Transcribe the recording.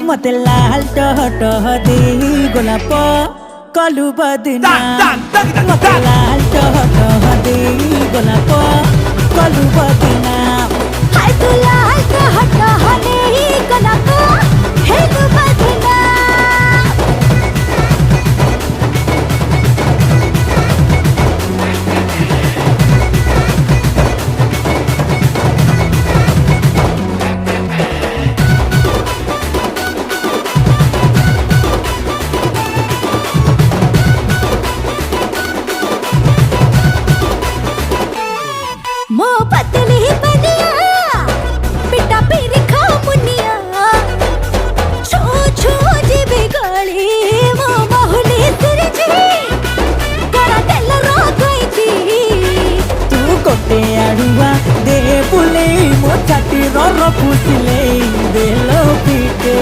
मते लाल टह टह दे गोलाप कलु बदना मते लाल टह टह दे गोलाप कलु बदना हाय तू लाल टह टह दे गोलाप हेलु बदना मो पतली बनिया पिटा पेरी खा मुनिया छो छो जी बिगड़ी मो बहुली सिरजी करा तेल रो गई जी तू कोटे आड़ुआ दे बुले मो छाती रो फुसिले दे लो पीटे